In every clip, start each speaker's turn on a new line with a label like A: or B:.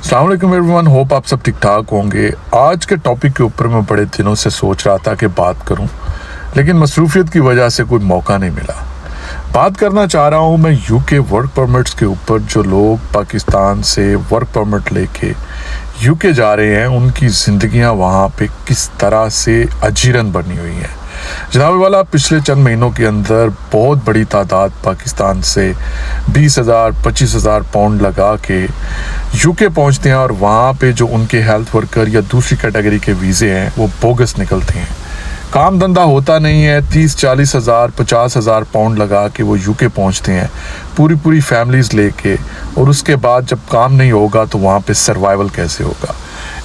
A: अस्सलाम वालेकुम everyone, hope आप सब ठीक ठाक होंगे। आज के टॉपिक के ऊपर मैं बड़े दिनों से सोच रहा था कि बात करूं, लेकिन मसरूफियत की वजह से कोई मौका नहीं मिला। बात करना चाह रहा हूं मैं यूके वर्क परमिट्स के ऊपर। जो लोग पाकिस्तान से वर्क परमिट लेके यूके जा रहे हैं, उनकी ज़िंदगियां वहां पे किस तरह से अजीरन बनी हुई हैं। जनाब वाला, पिछले चंद महीनों के अंदर बहुत बड़ी तादाद पाकिस्तान से 20,000 25,000 पाउंड लगा के यूके पहुंचते हैं और वहाँ पे जो उनके हेल्थ वर्कर या दूसरी कैटेगरी के वीज़े हैं वो बोगस निकलते हैं। काम धंधा होता नहीं है, 30-40 हज़ार 50 हज़ार पाउंड लगा के वो यूके पहुंचते हैं पूरी फैमिलीज़ लेके, और उसके बाद जब काम नहीं होगा तो वहाँ पे सर्वाइवल कैसे होगा।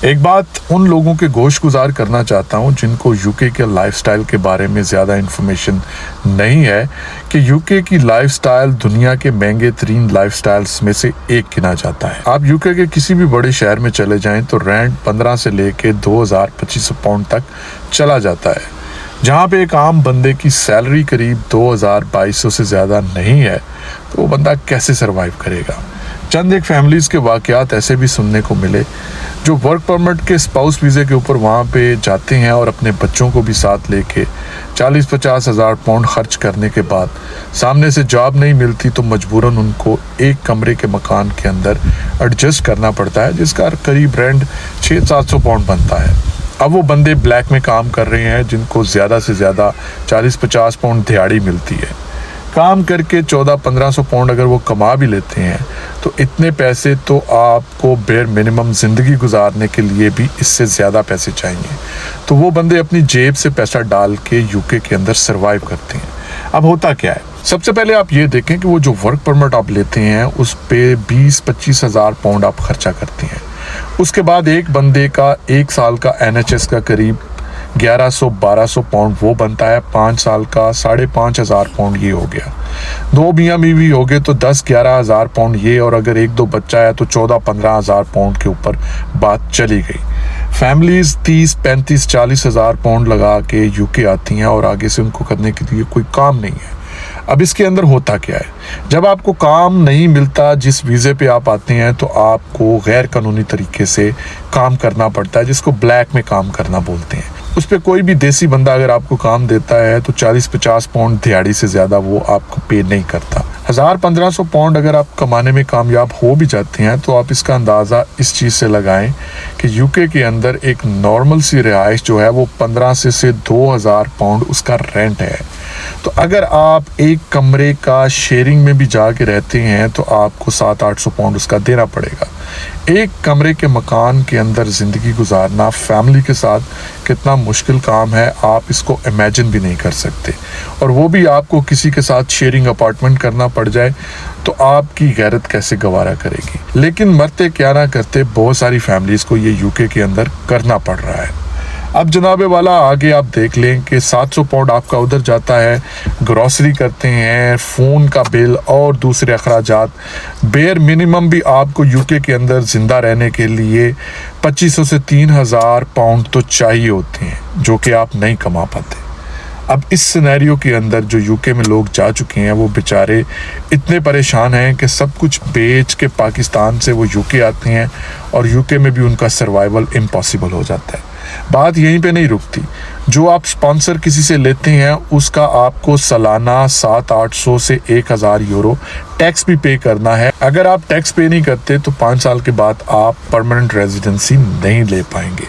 A: एक बात उन लोगों के गोश गुजार करना चाहता हूँ जिनको यूके के लाइफस्टाइल के बारे में ज़्यादा इन्फॉर्मेशन नहीं है, कि यूके की लाइफस्टाइल दुनिया के महंगे तरीन लाइफस्टाइल्स में से एक गिना जाता है। आप यूके के किसी भी बड़े शहर में चले जाएं तो रेंट 15 से लेके 2,000-2,500 पाउंड तक चला जाता है। जहाँ पे एक आम बंदे की सैलरी करीब 2,000-2,200 से ज़्यादा नहीं है, तो वो बंदा कैसे सर्वाइव करेगा। चंद एक फैमिलीज़ के वाक़यात ऐसे भी सुनने को मिले जो वर्क परमिट के स्पाउस वीज़े के ऊपर वहाँ पे जाते हैं और अपने बच्चों को भी साथ लेके 40-50 हज़ार पाउंड खर्च करने के बाद सामने से जॉब नहीं मिलती तो मजबूरन उनको एक कमरे के मकान के अंदर एडजस्ट करना पड़ता है, जिसका करीब रेंट 600-700 पाउंड बनता है। अब वो बंदे ब्लैक में काम कर रहे हैं जिनको ज़्यादा से ज़्यादा 40-50 पाउंड दिहाड़ी मिलती है। काम करके 1400-1500 पाउंड अगर वो कमा भी लेते हैं तो इतने पैसे तो आपको बेर मिनिमम ज़िंदगी गुजारने के लिए भी इससे ज़्यादा पैसे चाहिए। तो वो बंदे अपनी जेब से पैसा डाल के यूके के अंदर सरवाइव करते हैं। अब होता क्या है, सबसे पहले आप ये देखें कि वो जो वर्क परमिट आप लेते हैं उस पे 20-25 हज़ार पाउंड आप खर्चा करते हैं। उसके बाद एक बंदे का 1 साल का NHS का करीब 1100-1200 पाउंड वो बनता है। 5 साल का 5,500 पाउंड ये हो गया। 2 मियाँ बीवी हो गए तो 10-11 हज़ार पाउंड ये, और अगर 1-2 बच्चा है तो 14-15 हज़ार पाउंड के ऊपर बात चली गई। फैमिलीज़ 30-35-40 हज़ार पाउंड लगा के यूके आती हैं और आगे से उनको करने के लिए कोई काम नहीं है। अब इसके अंदर होता क्या है, जब आपको काम नहीं मिलता जिस वीज़े पे आप आते हैं तो आपको गैर कानूनी तरीके से काम करना पड़ता है, जिसको ब्लैक में काम करना बोलते हैं। उस पर कोई भी देसी बंदा अगर आपको काम देता है तो 40-50 पाउंड दिहाड़ी से ज़्यादा वो आपको पे नहीं करता। 1,000-1,500 पाउंड अगर आप कमाने में कामयाब हो भी जाते हैं तो आप इसका अंदाज़ा इस चीज़ से लगाएं कि यूके के अंदर एक नॉर्मल सी रिहाइश जो है वो 15 से 2,000 पाउंड उसका रेंट है। तो अगर आप एक कमरे का शेयरिंग में भी जाके रहते हैं तो आपको 700-800 पाउंड उसका देना पड़ेगा। एक कमरे के मकान के अंदर ज़िंदगी गुजारना फैमिली के साथ कितना मुश्किल काम है, आप इसको इमेजिन भी नहीं कर सकते। और वो भी आपको किसी के साथ शेयरिंग अपार्टमेंट करना पड़ जाए तो आपकी गैरत कैसे गवारा करेगी। लेकिन मरते क्या ना करते बहुत सारी फैमिलीज़ को ये यूके के अंदर करना पड़ रहा है। अब जनाबे वाला आगे आप देख लें कि 700 पाउंड आपका उधर जाता है, ग्रॉसरी करते हैं, फ़ोन का बिल और दूसरे अखराजात। बेर मिनिमम भी आपको यूके के अंदर ज़िंदा रहने के लिए 2,500 से 3,000 पाउंड तो चाहिए होते हैं, जो कि आप नहीं कमा पाते। अब इस सिनेरियो के अंदर जो यूके में लोग जा चुके हैं वो बेचारे इतने परेशान हैं कि सब कुछ बेच के पाकिस्तान से वो यूके आते हैं और यूके में भी उनका सर्वाइवल इम्पॉसिबल हो जाता है। बात यहीं पे नहीं रुकती, जो आप स्पॉन्सर किसी से लेते हैं उसका आपको सालाना 700-800 से 1,000 यूरो टैक्स भी पे करना है। अगर आप टैक्स पे नहीं करते तो 5 साल के बाद आप परमानेंट रेजिडेंसी नहीं ले पाएंगे।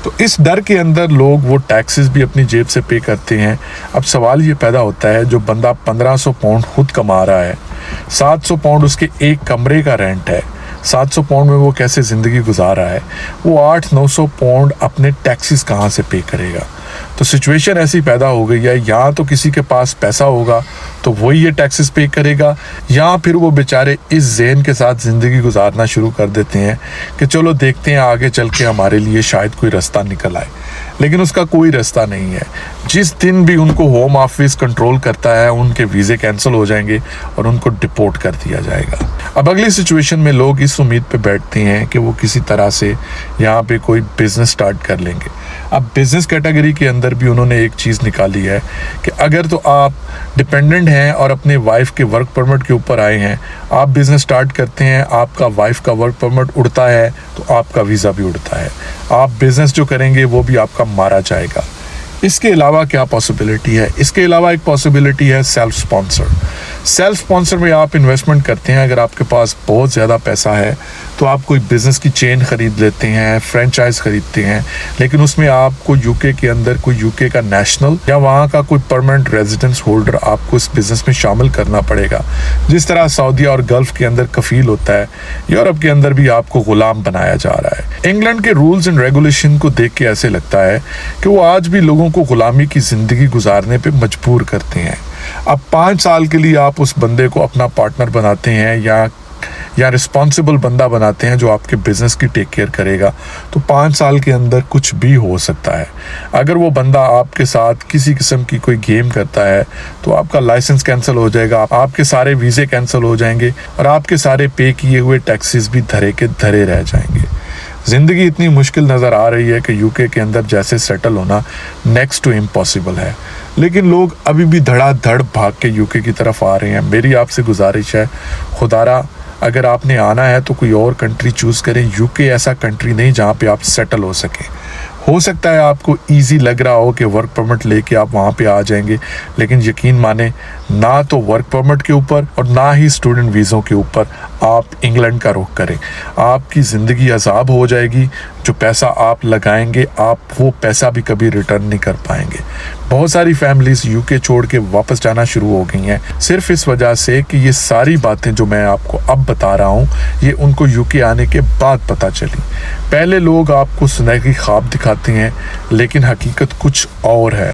A: तो इस डर के अंदर लोग वो टैक्सेस भी अपनी जेब से पे करते हैं। अब सवाल ये पैदा होता है, जो बंदा 1,500 पाउंड खुद कमा रहा है, 700 पाउंड उसके एक कमरे का रेंट है, 700 पाउंड में वो कैसे ज़िंदगी गुजार रहा है, वो 800-900 पाउंड अपने टैक्सेस कहाँ से पे करेगा। तो सिचुएशन ऐसी पैदा हो गई है, या तो किसी के पास पैसा होगा तो वही ये टैक्सेस पे करेगा, या फिर वो बेचारे इस ज़हन के साथ ज़िंदगी गुजारना शुरू कर देते हैं कि चलो देखते हैं आगे चल के हमारे लिए शायद कोई रास्ता निकल आए। लेकिन उसका कोई रास्ता नहीं है। जिस दिन भी उनको होम ऑफिस कंट्रोल करता है उनके वीज़े कैंसिल हो जाएंगे और उनको डिपोर्ट कर दिया जाएगा। अब अगली सिचुएशन में लोग इस उम्मीद पे बैठते हैं कि वो किसी तरह से यहाँ पे कोई बिज़नेस स्टार्ट कर लेंगे। अब बिज़नेस कैटेगरी के अंदर अंदर भी उन्होंने एक चीज़ निकाली है कि अगर तो आप डिपेंडेंट हैं और अपने वाइफ के वर्क परमिट के ऊपर आए हैं, आप बिज़नेस स्टार्ट करते हैं, आपका वाइफ का वर्क परमिट उड़ता है तो आपका वीज़ा भी उड़ता है। आप बिज़नेस जो करेंगे वो भी आपका मारा जाएगा। इसके अलावा क्या पॉसिबिलिटी है? इसके अलावा एक पॉसिबिलिटी है सेल्फ स्पॉन्सर। सेल्फ स्पॉन्सर में आप इन्वेस्टमेंट करते हैं। अगर आपके पास बहुत ज़्यादा पैसा है तो आप कोई बिज़नेस की चेन ख़रीद लेते हैं, फ्रेंचाइज ख़रीदते हैं, लेकिन उसमें आपको यूके के अंदर कोई यूके का नेशनल या वहाँ का कोई परमानेंट रेजिडेंस होल्डर आपको इस बिज़नेस में शामिल करना पड़ेगा। जिस तरह सऊदी और गल्फ़ के अंदर कफ़ील होता है, यूरोप के अंदर भी आपको ग़ुलाम बनाया जा रहा है। इंग्लैंड के रूल्स एंड रेगुलेशन को देख के ऐसे लगता है कि वो आज भी लोगों को ग़ुलामी की ज़िंदगी गुजारने पर मजबूर करते हैं। अब 5 साल के लिए आप उस बंदे को अपना पार्टनर बनाते हैं या रिस्पॉन्सिबल बंदा बनाते हैं जो आपके बिज़नेस की टेक केयर करेगा, तो 5 साल के अंदर कुछ भी हो सकता है। अगर वो बंदा आपके साथ किसी किस्म की कोई गेम करता है तो आपका लाइसेंस कैंसिल हो जाएगा, आपके सारे वीज़े कैंसिल हो जाएंगे और आपके सारे पे किए हुए टैक्सेस भी धरे के धरे रह जाएंगे। ज़िंदगी इतनी मुश्किल नज़र आ रही है कि यूके के अंदर जैसे सेटल होना नेक्स्ट टू इम्पॉसिबल है, लेकिन लोग अभी भी धड़ाधड़ भाग के यूके की तरफ आ रहे हैं। मेरी आपसे गुजारिश है, खुदारा अगर आपने आना है तो कोई और कंट्री चूज़ करें। यूके ऐसा कंट्री नहीं जहाँ पे आप सेटल हो सकें। हो सकता है आपको इजी लग रहा हो कि वर्क परमिट लेके आप वहाँ पे आ जाएंगे, लेकिन यकीन माने ना तो वर्क परमिट के ऊपर और ना ही स्टूडेंट वीज़ों के ऊपर आप इंग्लैंड का रुख करें। आपकी ज़िंदगी अजाब हो जाएगी। जो पैसा आप लगाएंगे आप वो पैसा भी कभी रिटर्न नहीं कर पाएंगे। बहुत सारी फैमिलीज़ यूके छोड़ के वापस जाना शुरू हो गई हैं सिर्फ इस वजह से कि ये सारी बातें जो मैं आपको अब बता रहा हूँ ये उनको यूके आने के बाद पता चली। पहले लोग आपको सुनहरी ख्वाब दिखाते हैं, लेकिन हकीकत कुछ और है।